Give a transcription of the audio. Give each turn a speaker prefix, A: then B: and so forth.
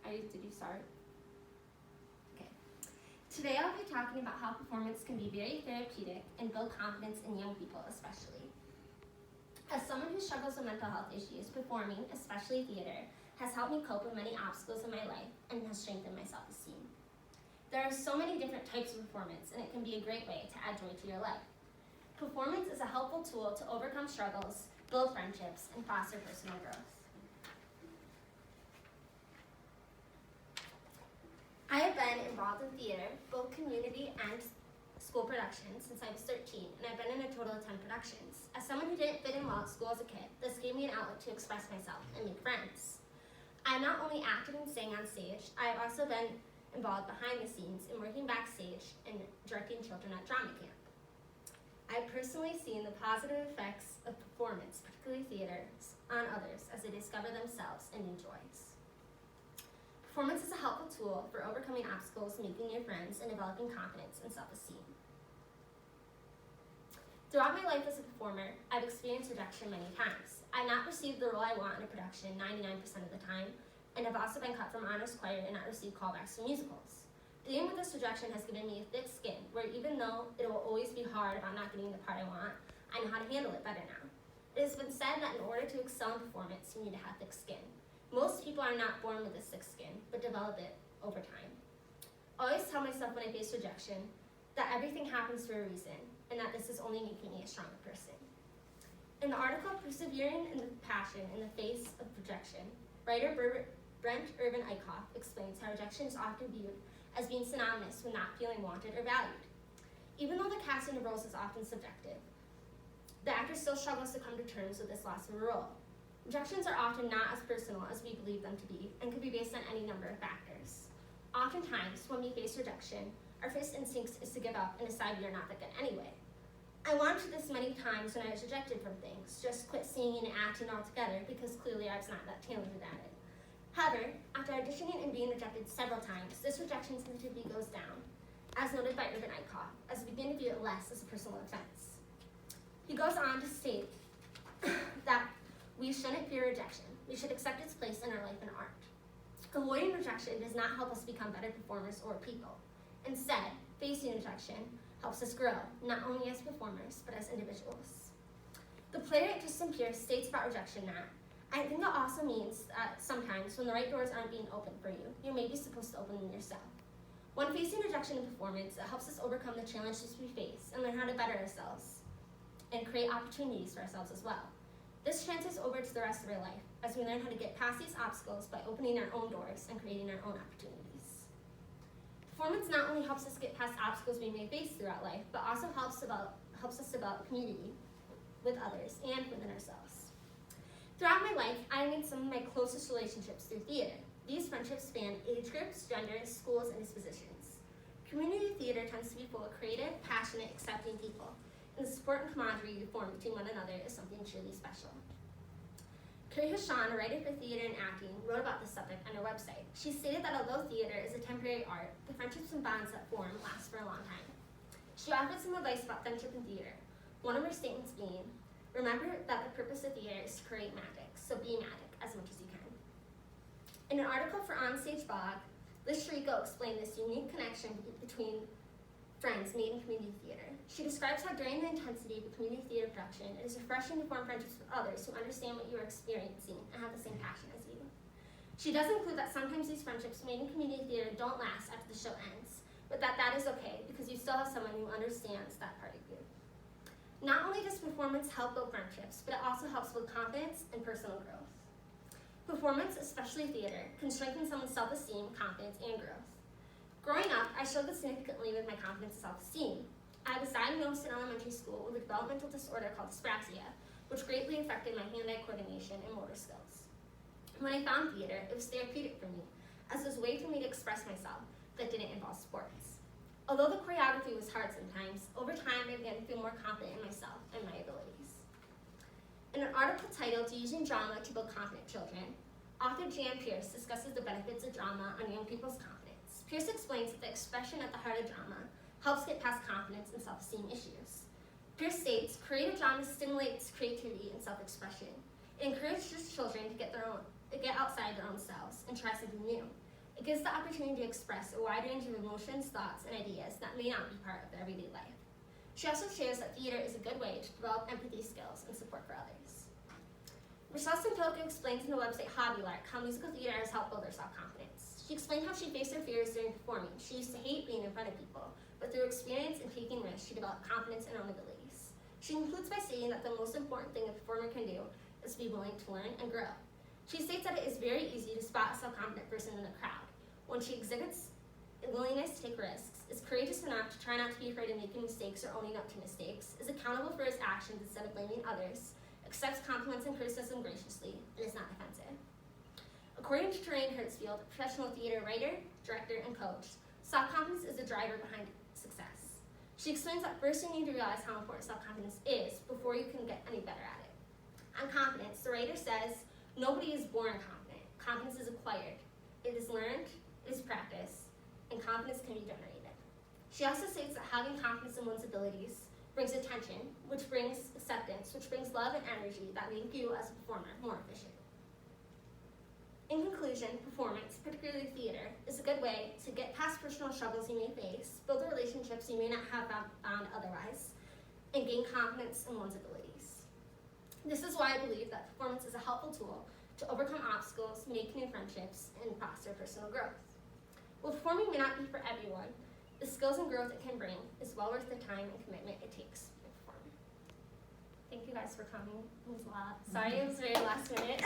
A: Did you start? Okay. Today I'll be talking about how performance can be very therapeutic and build confidence in young people especially. As someone who struggles with mental health issues, performing, especially theater, has helped me cope with many obstacles in my life and has strengthened my self-esteem. There are so many different types of performance, and it can be a great way to add joy to your life. Performance is a helpful tool to overcome struggles, build friendships, and foster personal growth. I have been involved in theater, both community and school productions, since I was 13, and I've been in a total of 10 productions. As someone who didn't fit in well at school as a kid, this gave me an outlet to express myself and make friends. I not only acted and sang on stage, I have also been involved behind the scenes in working backstage and directing children at drama camp. I have personally seen the positive effects of performance, particularly theater, on others as they discover themselves and new joys. Performance is a helpful tool for overcoming obstacles, making new friends, and developing confidence and self-esteem. Throughout my life as a performer, I've experienced rejection many times. I've not received the role I want in a production 99% of the time, and have also been cut from honors choir and not received callbacks for musicals. Dealing with this rejection has given me a thick skin, where even though it will always be hard about not getting the part I want, I know how to handle it better now. It has been said that in order to excel in performance, you need to have thick skin. Most people are not born with this thick skin, but develop it over time. I always tell myself when I face rejection that everything happens for a reason, and that this is only making me a stronger person. In the article, Persevering in the Passion in the Face of Rejection, writer Brent Irvin Eichhoff explains how rejection is often viewed as being synonymous with not feeling wanted or valued. Even though the casting of roles is often subjective, the actor still struggles to come to terms with this loss of a role. Rejections are often not as personal as we believe them to be, and can be based on any number of factors. Oftentimes, when we face rejection, our first instinct is to give up and decide we are not that good anyway. I wanted this many times when I was rejected from things, just quit singing and acting altogether because clearly I was not that talented at it. However, after auditioning and being rejected several times, this rejection sensitivity goes down, as noted by Irvin Eichhoff, as we begin to view it less as a personal offense. He goes on to state that we shouldn't fear rejection. We should accept its place in our life and art. Avoiding rejection does not help us become better performers or people. Instead, facing rejection helps us grow, not only as performers, but as individuals. The playwright Tristan Pierce states about rejection that, I think it also means that sometimes when the right doors aren't being opened for you, you may be supposed to open them yourself. When facing rejection in performance, it helps us overcome the challenges we face and learn how to better ourselves and create opportunities for ourselves as well. This transfers over to the rest of our life as we learn how to get past these obstacles by opening our own doors and creating our own opportunities. Performance not only helps us get past obstacles we may face throughout life, but also helps us develop community with others and within ourselves. Throughout my life, I made some of my closest relationships through theater. These friendships span age groups, genders, schools, and dispositions. Community theater tends to be full of creative, passionate, accepting people, and the support and camaraderie you form between one another is something truly special. Carrie Hashan, a writer for theater and acting, wrote about this subject on her website. She stated that although theater is a temporary art, the friendships and bonds that form last for a long time. She offered some advice about friendship in theater, one of her statements being, remember that the purpose of theater is to create magic, so be magic as much as you can. In an article for Onstage Blog, Liz Shrico explained this unique connection between friends made in community theater. She describes how during the intensity of a community theater production, it is refreshing to form friendships with others who understand what you are experiencing and have the same passion as you. She does include that sometimes these friendships made in community theater don't last after the show ends, but that is okay because you still have someone who understands that part of you. Not only does performance help build friendships, but it also helps build confidence and personal growth. Performance, especially theater, can strengthen someone's self-esteem, confidence, and growth. Growing up, I struggled significantly with my confidence and self-esteem. I was diagnosed in elementary school with a developmental disorder called dyspraxia, which greatly affected my hand-eye coordination and motor skills. When I found theater, it was therapeutic for me, as it was a way for me to express myself that didn't involve sports. Although the choreography was hard sometimes, over time I began to feel more confident in myself and my abilities. In an article titled Using Drama to Build Confident Children, author Jan Pierce discusses the benefits of drama on young people's confidence. Pierce explains that the expression at the heart of drama helps get past confidence and self-esteem issues. Pierce states, creative drama stimulates creativity and self-expression. It encourages children to get outside their own selves and try something new. It gives the opportunity to express a wide range of emotions, thoughts, and ideas that may not be part of their everyday life. She also shares that theater is a good way to develop empathy skills and support for others. Rochelle Santoka explains in the website Hobby Lark how musical theater has helped build her self-confidence. She explained how she faced her fears during performing. She used to hate being in front of people, but through experience and taking risks, she developed confidence in her own abilities. She concludes by stating that the most important thing a performer can do is be willing to learn and grow. She states that it is very easy to spot a self-confident person in a crowd. When she exhibits a willingness to take risks, is courageous enough to try not to be afraid of making mistakes or owning up to mistakes, is accountable for his actions instead of blaming others, accepts compliments and criticism graciously, and is not defensive. According to Terrain Hertzfield, a professional theater writer, director, and coach, self-confidence is the driver behind success. She explains that first you need to realize how important self-confidence is before you can get any better at it. On confidence, the writer says, nobody is born confident. Confidence is acquired. It is learned, it is practiced, and confidence can be generated. She also states that having confidence in one's abilities brings attention, which brings acceptance, which brings love and energy that make you as a performer more efficient. In conclusion, performance, particularly theater, is a good way to get past personal struggles you may face, build relationships you may not have found otherwise, and gain confidence in one's abilities. This is why I believe that performance is a helpful tool to overcome obstacles, make new friendships, and foster personal growth. While performing may not be for everyone, the skills and growth it can bring is well worth the time and commitment it takes to perform. Thank you guys for coming. It was a lot. Sorry it was very last minute.